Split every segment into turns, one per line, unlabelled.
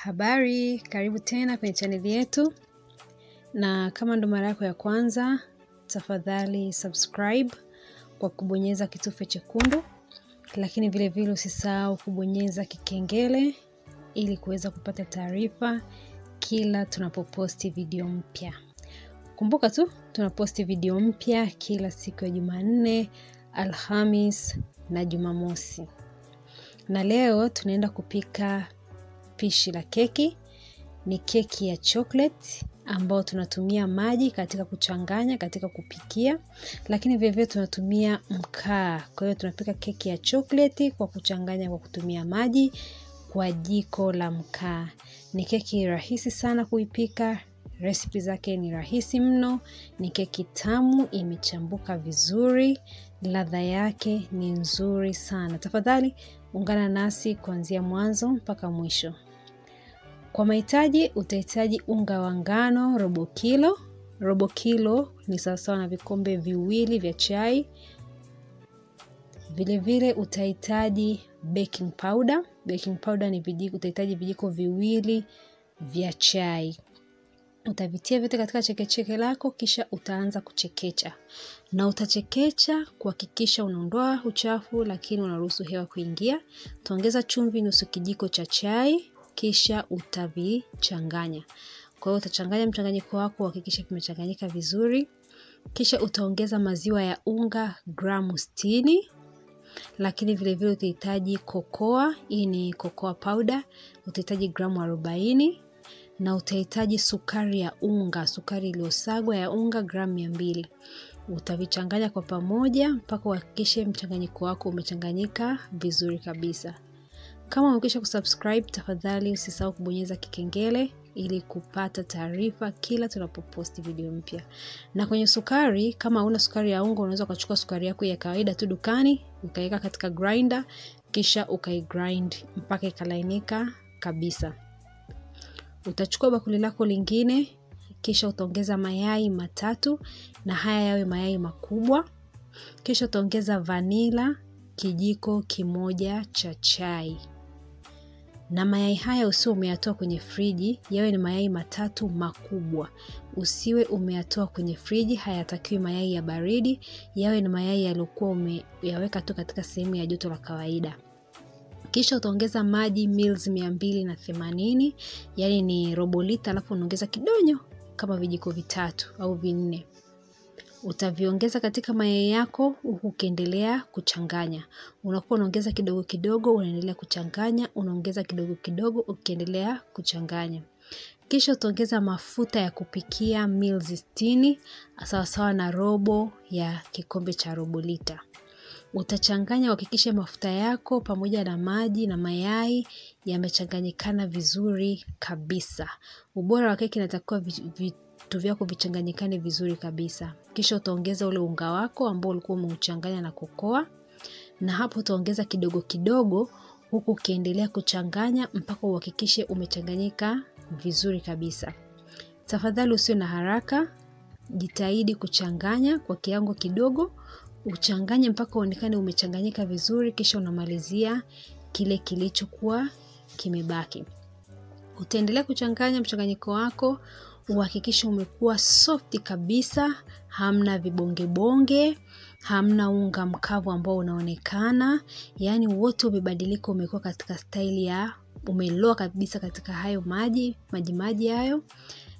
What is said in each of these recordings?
Habari, karibu tena kwenye chaneli yetu, na kama ndo mara yako ya kwanza, tafadhali subscribe kwa kubonyeza kitufe chekundu, lakini vile vile usisahau kubonyeza kikengele ili kuweza kupata taarifa kila tunapoposti video mpya. Kumbuka tu, tunaposti video mpya kila siku ya Jumanne, Alhamis na Jumamosi. Na leo tunaenda kupika pishi la keki. Ni keki ya chocolate ambao tunatumia maji katika kuchanganya katika kupikia, lakini vile vile tunatumia mkaa. Kwa hiyo tunapika keki ya chocolate kwa kuchanganya kwa kutumia maji kwa jiko la mkaa. Ni keki rahisi sana kuipika, recipe zake ni rahisi mno, ni keki tamu, imechambuka vizuri, ladha yake ni nzuri sana. Tafadhali ungana nasi kuanzia mwanzo mpaka mwisho. Kwa mahitaji, utahitaji unga wa ngano robo kilo. Robo kilo ni sawasawa na vikombe viwili vya chai. Vile vile utahitaji baking powder. Baking powder ni utahitaji vijiko viwili vya chai. Utavitia vyote katika chekecheke lako, kisha utaanza kuchekecha. Na utachekecha kuhakikisha unaondoa uchafu lakini unaruhusu hewa kuingia. Utaongeza chumvi nusu kijiko cha chai, kisha utavichanganya. Kwa hiyo utachanganya mchanganyiko wako uhakikishe kimechanganyika vizuri. Kisha utaongeza maziwa ya unga gramu 60. Lakini vile vile utahitaji cocoa, hii ni cocoa powder, utahitaji gramu 40. Na utahitaji sukari ya unga, sukari iliyosagwa ya unga gramu 200. Utavichanganya kwa pamoja mpaka uhakikishe mchanganyiko wako umechanganyika vizuri kabisa. Kama umekwisha kusubscribe, tafadhali usisahau kubonyeza kikengele ili kupata taarifa kila tunapoposti video mpya. Na kwenye sukari, kama huna sukari ya unga, unaweza kuchukua sukari yako ya kawaida tu dukani, ukaiweka katika grinder, kisha ukaigrind mpaka ikalainika kabisa. Utachukua bakuli lako lingine, kisha utaongeza mayai 3 na haya yawe mayai makubwa. Kisha utaongeza vanilla kijiko kimoja cha chai. Na mayai haya usiwe umeyatoa kwenye friji, yawe ni mayai 3 makubwa. Usiwe umeyatoa kwenye friji, hayatakiwi mayai ya baridi, yawe ni mayai yaliokuwa umeyaweka tu katika sehemu ya joto la kawaida. Kisha utaongeza maji mils 280, yani ni robo lita, alafu unaongeza kidonyo kama vijiko 3 au 4. Utaviongeza katika mayai yako huku ukiendelea kuchanganya. Unakuwa unaongeza kidogo kidogo, unaendelea kuchanganya, unaongeza kidogo kidogo ukiendelea kuchanganya. Kisha utaongeza mafuta ya kupikia mils 60, sawa na robo ya kikombe cha robo lita. Utachanganya uhakikishe mafuta yako pamoja na maji na mayai yamechanganyikana vizuri kabisa. Ubora wa keki inatakiwa vitu vyako vichanganyikane vizuri kabisa. Kisha utaongeza ule unga wako ambao ulikuwa umeuchanganya na kokoa, na hapo utaongeza kidogo kidogo huku ukiendelea kuchanganya mpaka uhakikishe umechanganyika vizuri kabisa. Tafadhali usiwe na haraka, jitahidi kuchanganya kwa kiwango kidogo. Uchanganye mpaka uonekane umechanganyika vizuri, kisha unamalizia kile kilichokuwa kimebaki. Utaendelea kuchanganya mchanganyiko wako, uhakikishe umekuwa soft kabisa, hamna vibonge bonge, hamna unga mkavu ambao unaonekana, yani wote umebadilika, umekuwa katika style ya umeloa kabisa katika hayo maji hayo,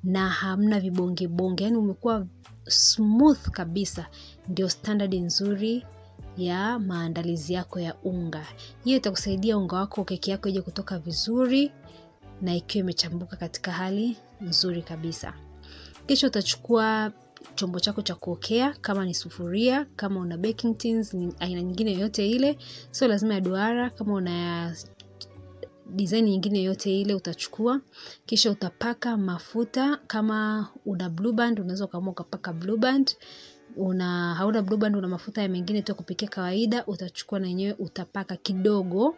na hamna vibonge bonge, yani umekuwa smooth kabisa. Ndio standard nzuri ya maandalizi yako ya unga. Hiyo itakusaidia unga wako, keki yako ije kutoka vizuri na ikiwa imechambuka katika hali nzuri kabisa. Kisha utachukua chombo chako cha kuokea, kama ni sufuria, kama una baking tins, aina nyingine yoyote ile, sio lazima ya duara, kama una design nyingine yote ile utachukua. Kisha utapaka mafuta, kama una blue band unaweza kama ukapaka blue band. Hauna blue band, una mafuta ya mengine tu kupikia kawaida, utachukua na yenyewe utapaka kidogo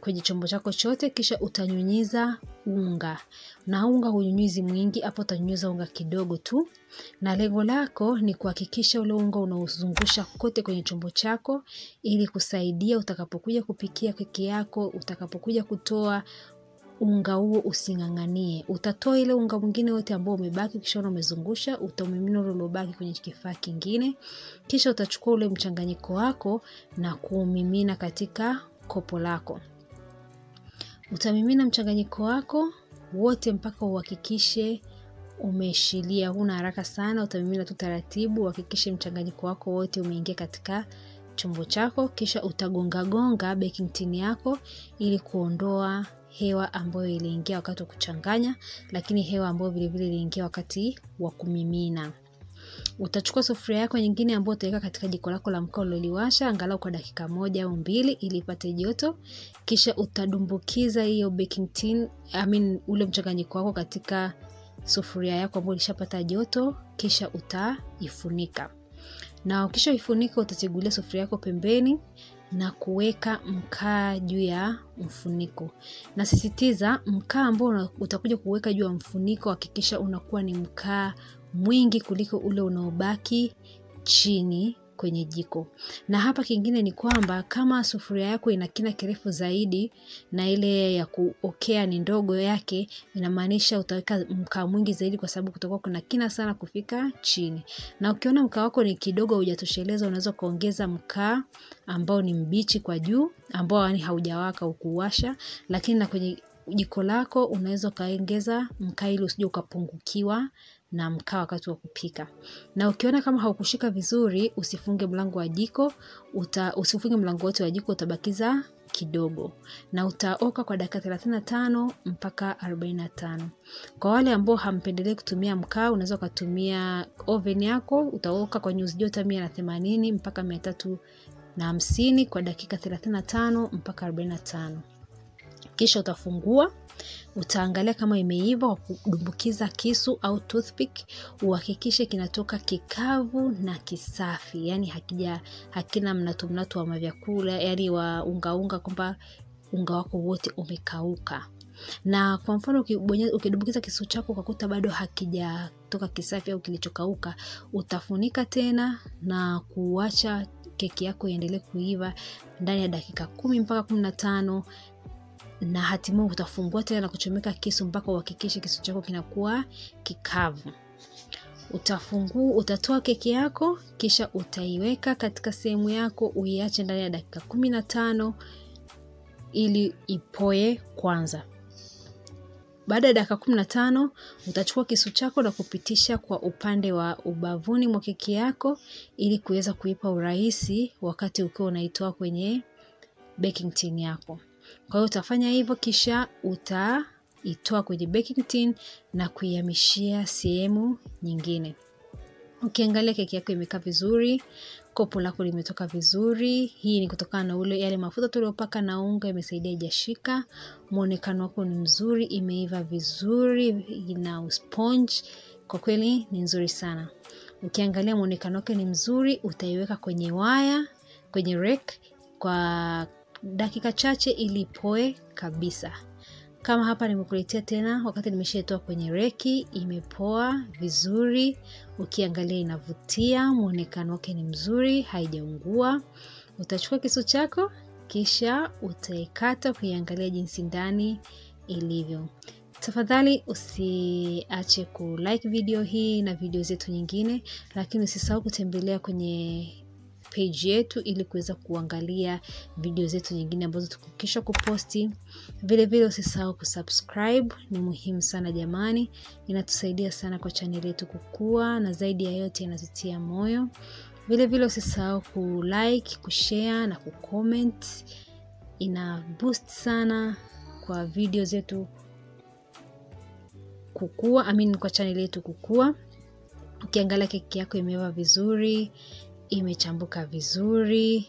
kwenye chombo chako chote. Kisha utanyunyiza unga, na unga hunyunyizi mwingi, hapo utanyunyiza unga kidogo tu, na lengo lako ni kuhakikisha ule unga unauzungusha kote kwenye chombo chako ili kusaidia utakapokuja kupikia keki yako, utakapokuja kutoa unga huo usinganganie. Utatoa ile unga mwingine wote ambao umebaki, kisha umezungusha, utamimina ule uliobaki kwenye kifaa kingine. Kisha utachukua ule mchanganyiko wako na kuumimina katika kopo lako. Utamimina mchanganyiko wako wote mpaka uhakikishe umeshilia. Huna haraka sana, utamimina tu taratibu, uhakikishe mchanganyiko wako wote umeingia katika chombo chako. Kisha utagonga gonga baking tin yako ili kuondoa hewa ambayo iliingia wakati wa kuchanganya, lakini hewa ambayo vile vile iliingia wakati wa kumimina. Utachukua sufuria yako nyingine ambayo utaweka katika jiko lako la mkaa ulilowasha angalau kwa dakika 1 au 2 ili ipate joto. Kisha utadumbukiza hiyo baking tin, ule mchanganyiko wako katika sufuria yako ambayo ilishapata joto, kisha utaifunika. Na ukisha ifunika utategulia sufuria yako pembeni na kuweka mkaa juu ya mfuniko. Nasisitiza mkaa ambao utakuja kuweka juu ya mfuniko hakikisha unakuwa ni mkaa mwingi kuliko ule unaobaki chini kwenye jiko. Na hapa kingine ni kwamba kama sufuria yako ina kina kirefu zaidi na ile ya kuokea ni ndogo yake, inamaanisha utaweka mkaa mwingi zaidi kwa sababu kutakuwa kuna kina sana kufika chini. Na ukiona mkaa wako ni kidogo hujatosheleza, unaweza kuongeza mkaa ambao ni mbichi kwa juu ambao yani haujawaka ukuwasha, lakini na kwenye jiko lako unaweza kaongeza mkaa ili usije ukapungukiwa na mkaa wakati wa kupika. Na ukiona kama haukushika vizuri, usifunge mlango wa jiko, usifunge mlango wote wa jiko, utabakiza kidogo. Na utaoka kwa dakika 35 mpaka 45. Kwa wale ambao hampendelei kutumia mkaa, unaweza kutumia oven yako, utaoka kwa nyuzi joto 180 mpaka 350 kwa dakika 35 mpaka 45. Kisha utafungua, utaangalia kama imeiva kwa kudumbukiza kisu au toothpick, uhakikishe kinatoka kikavu na kisafi, yani hakina mnato wa mavyakula, yani wa unga kwamba unga wako wote umekauka. Na kwa mfano ukidumbukiza kisu chako ukakuta bado hakijatoka kisafi au kilichokauka, utafunika tena na kuacha keki yako iendelee kuiva ndani ya dakika 10 mpaka 15. Na hatimaye utafungua tena na kuchomeka kisu mpaka uhakikishe kisu chako kinakuwa kikavu. Utatoa keki yako, kisha utaiweka katika sehemu yako, uiache ndani ya dakika 15 ili ipoe kwanza. Baada ya dakika 15 utachukua kisu chako na kupitisha kwa upande wa ubavuni mwa keki yako ili kuweza kuipa urahisi wakati ukiwa unaitoa kwenye baking tin yako. Kwa hiyo utafanya hivyo, kisha utaitoa kwenye baking tin na kuihamishia sehemu nyingine. Ukiangalia keki yako imekaa vizuri, kopo lako limetoka vizuri. Hii ni kutokana na yale mafuta tuliyopaka na unga imesaidia ijashika. Muonekano wako ni mzuri, imeiva vizuri, ina sponge. Kwa kweli ni nzuri sana. Ukiangalia muonekano wake ni mzuri, utaiweka kwenye waya, kwenye rack kwa dakika chache ili ipoe kabisa. Kama hapa nimekuletea tena wakati nimeshatoa kwenye reki, imepoa vizuri. Ukiangalia inavutia, muonekano wake ni mzuri, haijaungua. Utachukua kisu chako kisha utaikata kuiangalia jinsi ndani ilivyo. Tafadhali usiache ku like video hii na video zetu nyingine, lakini usisahau kutembelea kwenye page yetu ili kuweza kuangalia video zetu nyingine ambazo tukikisha kuposti. Vile vile usisahau kusubscribe, ni muhimu sana jamani, inatusaidia sana kwa channel yetu kukua na zaidi ya yote inatutia moyo. Vile vile usisahau ku like, kushare na kucomment, ina boost sana kwa video zetu kukua, kwa channel yetu kukua. Ukiangalia keki yako imeiva vizuri, imechambuka vizuri,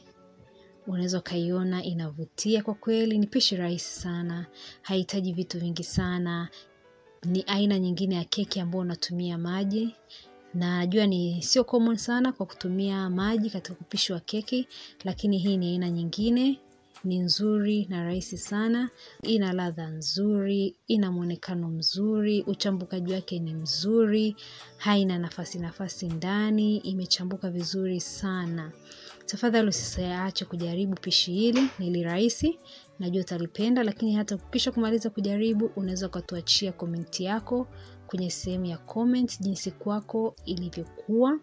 unaweza kaiona inavutia. Kwa kweli ni pishi rahisi sana, haihitaji vitu vingi sana. Ni aina nyingine ya keki ambayo unatumia maji. Najua ni sio common sana kwa kutumia maji katika upishi wa keki, lakini hii ni aina nyingine, ni nzuri na rahisi sana. Ina ladha nzuri, ina muonekano mzuri, uchambukaji wake ni mzuri, haina nafasi ndani, imechambuka vizuri sana. Tafadhali usisahau kujaribu pishi hili, ni rahisi, najua utalipenda. Lakini hata ukisha kumaliza kujaribu, unaweza kutuachia komenti yako kwenye sehemu ya comment jinsi kwako ilivyokuwa.